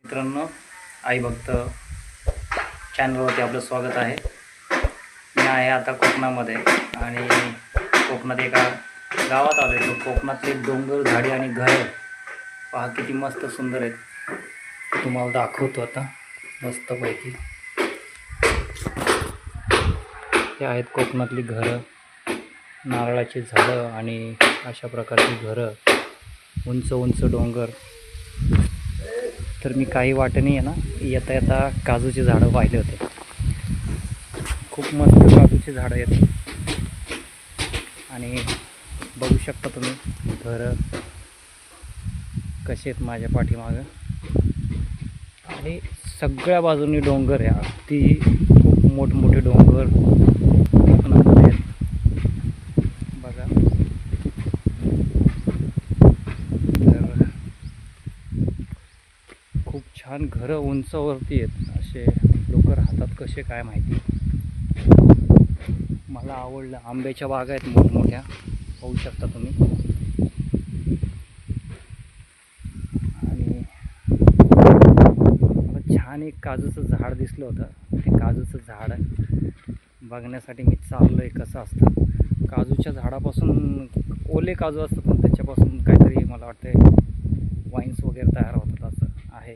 मित्रांनो, आई भक्त चॅनलवरती आपलं स्वागत आहे. मी आहे आता कोकणामध्ये आणि कोकणात एका गावात आलो आहे. कोकणातले डोंगर, झाडी आणि घरं पहा किती मस्त सुंदर आहेत. तुम्हाला दाखवतो आता मस्तपैकी. हे आहेत कोकणातली घरं, नारळाची झाडं आणि अशा प्रकारची घरं, उंच उंच डोंगर. तर मी काही वाटणी आहे ना येता येता काजूची झाडं पाहिले होते. खूप मस्त काजूची झाडं आहेत आणि बघू शकता तुम्ही घरं कसे आहेत माझ्या पाठीमागं. आणि सगळ्या बाजूनी डोंगर आहे. अगदी खूप मोठमोठे डोंगर कोकणामध्ये आहेत बघा. तर खूप छान घरं उंचावरती आहेत. असे लोक राहतात कसे काय माहिती. मला आवडलं. आंब्याच्या बागा आहेत मोठमोठ्या, पाहू शकता तुम्ही. आणि मला छान एक काजूचं झाड दिसलं होतं. ते काजूचं झाड बघण्यासाठी मी चाललो आहे. कसं असतं काजूच्या झाडापासून, ओले काजू असतात पण त्याच्यापासून काहीतरी मला वाटतं वाईन्स वगैरे तयार होतात असं आहे.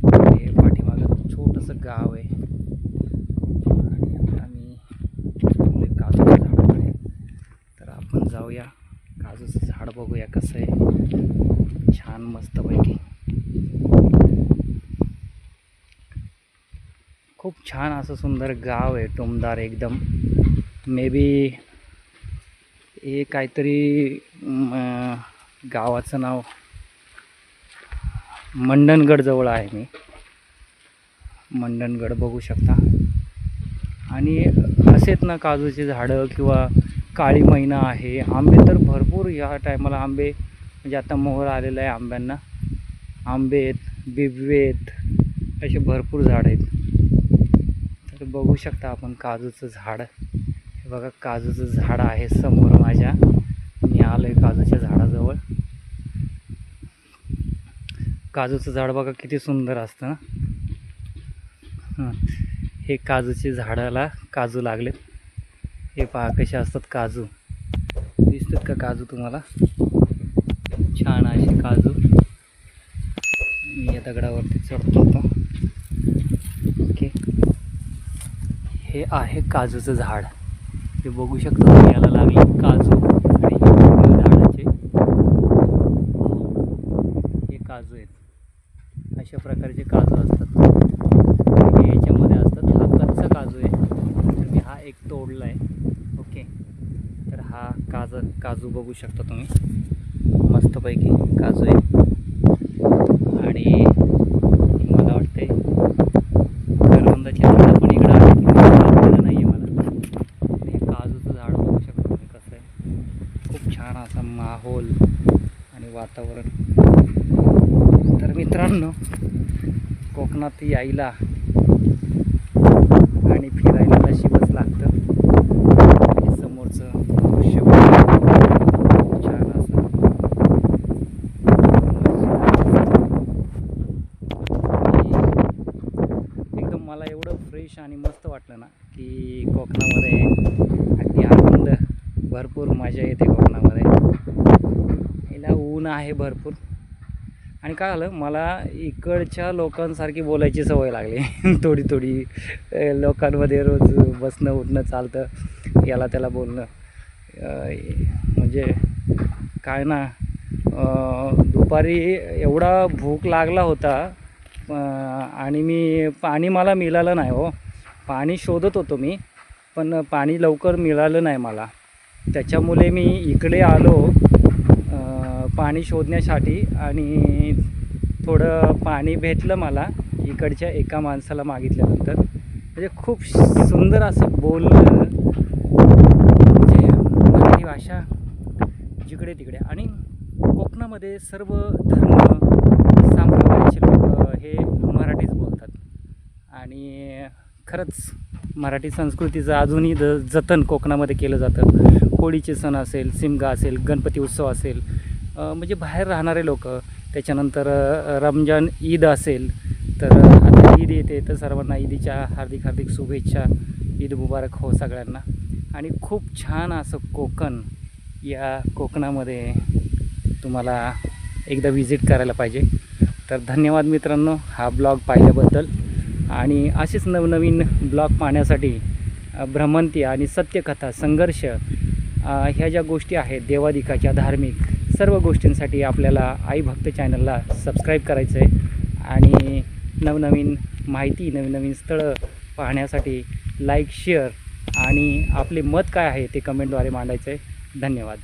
हे पाठीमागं छोटंसं गाव आहे आणि आता मी काजूच्या झाडाकडे. तर आपण जाऊया, काजूचं झाड बघूया कसं आहे. छान मस्तपैकी खूप छान असं सुंदर गाव आहे, टुमदार एकदम. मे बी हे काहीतरी गावाचं नाव मंडणगड जवळ आहे. मी मंडणगड बघू शकता. आणि असेच ना काजूची झाडं किंवा काळी मैना आहे. आंबे तर भरपूर ह्या टायमाला आंबे, म्हणजे आता मोहर आलेला आहे आंब्यांना. आंबे आहेत, बिबवे आहेत, असे भरपूर झाडं आहेत. तर बघू शकता आपण काजूचं झाड. हे बघा काजूचं झाड आहे समोर माझ्या. मी आलो आहे काजूच्या झाडाजवळ. काजूचं झाड बघा किती सुंदर असतं ना. हे काजूचे झाडाला काजू लागलेत. हे पहा कसे असतात काजू. दिसतात का काजू तुम्हाला? छान असे काजू. मी या दगडावरती चढतो आता. ओके, हे आहे काजूचं झाड. हे बघू शकता तुम्ही, याला लागले काजू. आणि हे झाडाचे हे काजू आहेत. अशा प्रकारचे काजू असतात. हे याच्यामध्ये असतात. हा कच्चा काजू आहे. तर मी हा एक तोडला आहे. ओके, तर हा काजू बघू शकता तुम्ही. मस्तपैकी काजू आहे. आणि मला वाटते करवंदाची झाडं पण इकडं आहे. नाही आहे मला. हे काजूचं झाड बघू शकता तुम्ही कसं आहे. खूप छान असा माहोल आणि वातावरण. तर मित्रांनो, कोकणात यायला आणि फिरायला नशीबच लागतं. हे समोरचं दृश्य छान असं. एकदम मला एवढं फ्रेश आणि मस्त वाटलं ना की कोकणामध्ये अगदी आनंद, भरपूर मजा येते कोकणामध्ये. याला ऊन आहे भरपूर. आणि काय झालं, मला इकडच्या लोकांसारखी बोलायची सवय लागली. थोडी लोकांमध्ये रोज बसणं उठणं चालतं, याला त्याला बोलणं. म्हणजे काय ना, दुपारी एवढा भूक लागला होता आणि पाणी मला मिळालं नाही हो. पाणी शोधत होतो मी, पण पाणी लवकर मिळालं नाही मला. त्याच्यामुळे मी इकडे आलो पाणी शोधण्यासाठी. आणि थोडं पाणी भेटलं मला इकडच्या एका माणसाला मागितल्यानंतर. म्हणजे खूप सुंदर असं बोलणं, म्हणजे मराठी भाषा जिकडे तिकडे. आणि कोकणामध्ये सर्व धर्म संप्रदायाचे लोक हे मराठीच बोलतात. आणि खरंच मराठी संस्कृतीचं अजूनही जतन कोकणामध्ये केलं जातं. होळीचे सण असेल, शिमगा असेल, गणपती उत्सव असेल, म्हणजे बाहेर राहणारे लोक त्याच्यानंतर रमजान ईद असेल तर आता ईद येते, तर सर्वांना ईदच्या हार्दिक हार्दिक शुभेच्छा. ईद मुबारक हो सगळ्यांना. आणि खूप छान असं कोकण, या कोकणामध्ये तुम्हाला एकदा विजिट करायला पाहिजे. तर धन्यवाद मित्रांनो हा ब्लॉग पाहिल्याबद्दल. आणि असेच नवनवीन ब्लॉग पाहण्यासाठी भ्रमंती आणि सत्यकथा, संघर्ष ह्या ज्या गोष्टी आहेत देवादिकाच्या, धार्मिक सर्व गोष्टींसाठी आपल्याला आई भक्त चॅनलला सबस्क्राईब करायचं आहे. आणि नवनवीन माहिती, नवीन स्थळं पाहण्यासाठी लाईक, शेअर आणि आपले मत काय आहे ते कमेंटद्वारे मांडायचं आहे. धन्यवाद.